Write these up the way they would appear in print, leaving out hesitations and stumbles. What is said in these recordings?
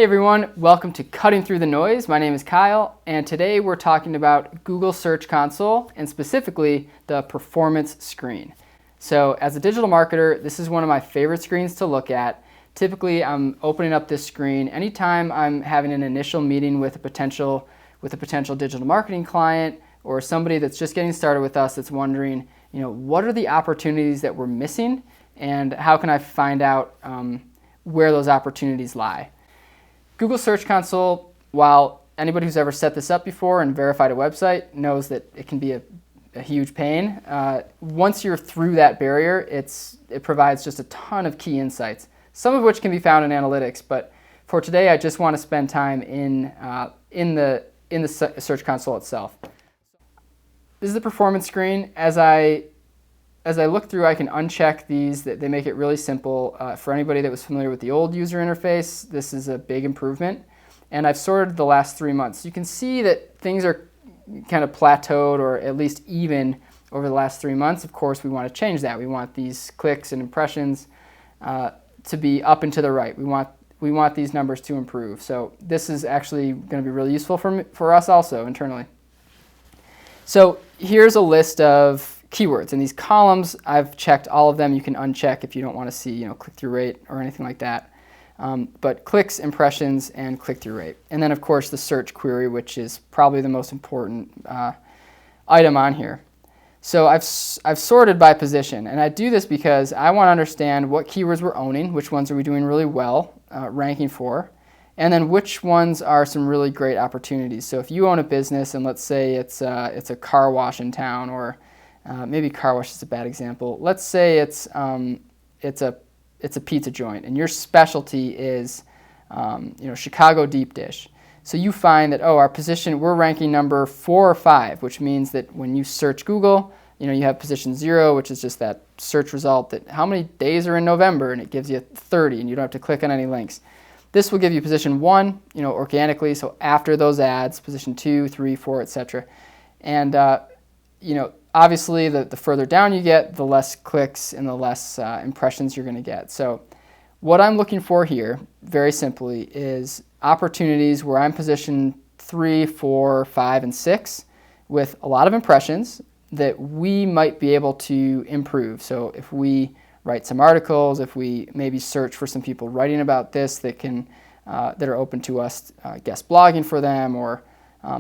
Hey everyone, welcome to Cutting Through the Noise. My name is Kyle, and today we're talking about Google Search Console and specifically the performance screen. So as a digital marketer, this is one of my favorite screens to look at. Typically, I'm opening up this screen anytime I'm having an initial meeting with a potential digital marketing client or somebody that's just getting started with us that's wondering, what are the opportunities that we're missing and how can I find out where those opportunities lie. Google Search Console, while anybody who's ever set this up before and verified a website knows that it can be a huge pain, once you're through that barrier, it provides just a ton of key insights, some of which can be found in analytics. But for today, I just want to spend time in the Search Console itself. This is the performance screen. As I look through, I can uncheck these. They make it really simple. For anybody that was familiar with the old user interface, this is a big improvement. And I've sorted the last 3 months. You can see that things are kind of plateaued or at least even over the last 3 months. Of course, we want to change that. We want these clicks and impressions to be up and to the right. We want these numbers to improve. So this is actually going to be really useful for us also internally. So here's a list of keywords. And these columns, I've checked all of them. You can uncheck if you don't want to see, click-through rate or anything like that. But clicks, impressions, and click-through rate. And then, of course, the search query, which is probably the most important item on here. So I've sorted by position. And I do this because I want to understand what keywords we're owning, which ones are we doing really well, ranking for, and then which ones are some really great opportunities. So if you own a business, and let's say it's a car wash in town, or maybe car wash is a bad example. Let's say it's a pizza joint, and your specialty is Chicago deep dish. So you find that our position, we're ranking number 4 or 5, which means that when you search Google, you have position 0, which is just that search result that how many days are in November, and it gives you 30, and you don't have to click on any links. This will give you position 1, organically. So after those ads, position 2, 3, 4, etc. And obviously, the further down you get, the less clicks and the less impressions you're going to get. So what I'm looking for here, very simply, is opportunities where I'm positioned 3, 4, 5, and 6 with a lot of impressions that we might be able to improve. So if we write some articles, if we maybe search for some people writing about this that are open to us guest blogging for them, or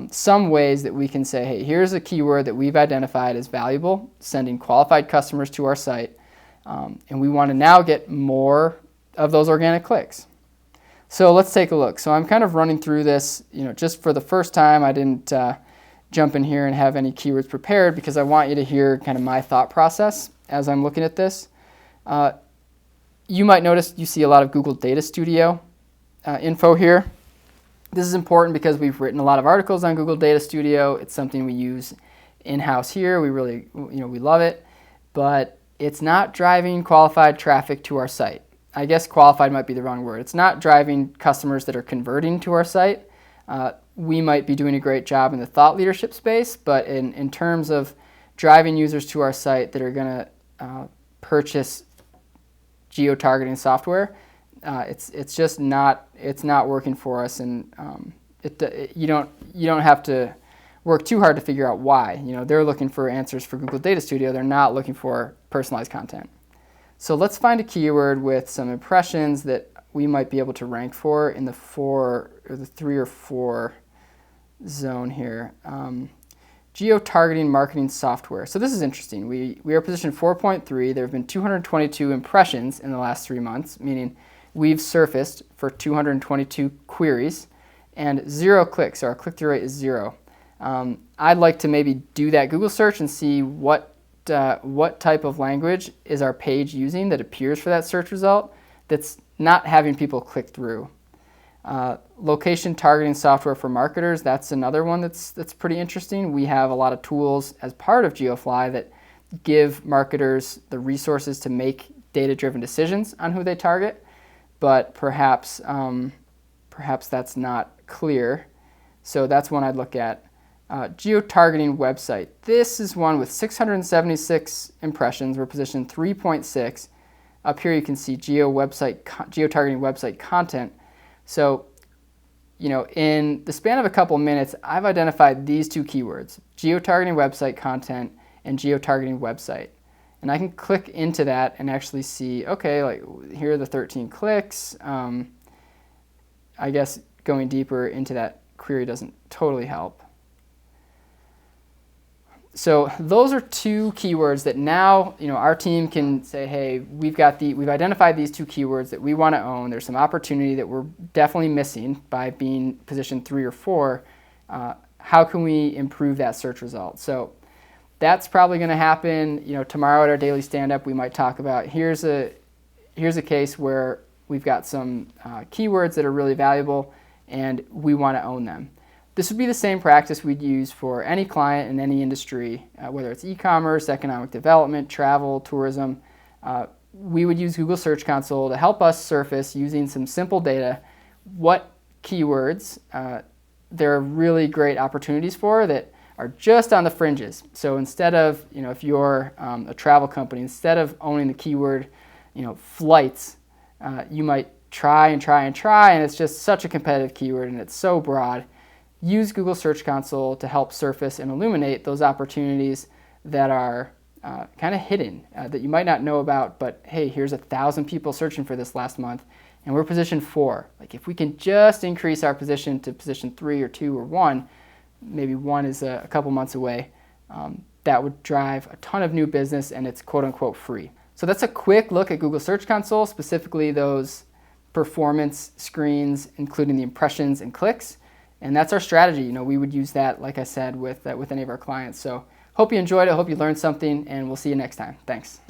some ways that we can say, hey, here's a keyword that we've identified as valuable, sending qualified customers to our site, and we want to now get more of those organic clicks. So let's take a look. So I'm kind of running through this, just for the first time. I didn't jump in here and have any keywords prepared because I want you to hear kind of my thought process as I'm looking at this. You might notice you see a lot of Google Data Studio info here. This is important because we've written a lot of articles on Google Data Studio. It's something we use in-house here. We really, we love it, but it's not driving qualified traffic to our site. I guess qualified might be the wrong word. It's not driving customers that are converting to our site. We might be doing a great job in the thought leadership space, but in terms of driving users to our site that are going to purchase geo-targeting software, it's just not working for us, and you don't have to work too hard to figure out why. They're looking for answers for Google Data Studio. They're not looking for personalized content. So let's find a keyword with some impressions that we might be able to rank for in the 3 or 4 zone here. Geo-targeting marketing software. So this is interesting. We are positioned 4.3. There have been 222 impressions in the last 3 months, meaning we've surfaced for 222 queries and 0 clicks. So our click-through rate is 0. I'd like to maybe do that Google search and see what type of language is our page using that appears for that search result that's not having people click through. Location targeting software for marketers, that's another one that's pretty interesting. We have a lot of tools as part of GeoFly that give marketers the resources to make data-driven decisions on who they target, but perhaps that's not clear. So that's one I'd look at. Geo-targeting website. This is one with 676 impressions. We're positioned 3.6. Up here you can see geo-targeting website content. So in the span of a couple minutes, I've identified these two keywords, geotargeting website content and geotargeting website. And I can click into that and actually see, okay, like here are the 13 clicks. I guess going deeper into that query doesn't totally help. So those are two keywords that now our team can say, hey, we've identified these two keywords that we want to own. There's some opportunity that we're definitely missing by being positioned 3 or 4. How can we improve that search result? So that's probably going to happen. Tomorrow at our daily stand-up, we might talk about here's a case where we've got some keywords that are really valuable and we want to own them. This would be the same practice we'd use for any client in any industry, whether it's e-commerce, economic development, travel, tourism. We would use Google Search Console to help us surface, using some simple data, what keywords there are really great opportunities for that are just on the fringes. So instead of, if you're a travel company, instead of owning the keyword, flights, you might try, and it's just such a competitive keyword and it's so broad. Use Google Search Console to help surface and illuminate those opportunities that are kind of hidden, that you might not know about, but hey, here's 1,000 people searching for this last month, and we're position 4. Like if we can just increase our position to position 3 or 2 or 1, maybe 1 is a couple months away, that would drive a ton of new business, and it's quote-unquote free. So that's a quick look at Google Search Console, specifically those performance screens, including the impressions and clicks. And that's our strategy. We would use that, like I said, with any of our clients. So hope you enjoyed it. Hope you learned something, and we'll see you next time. Thanks.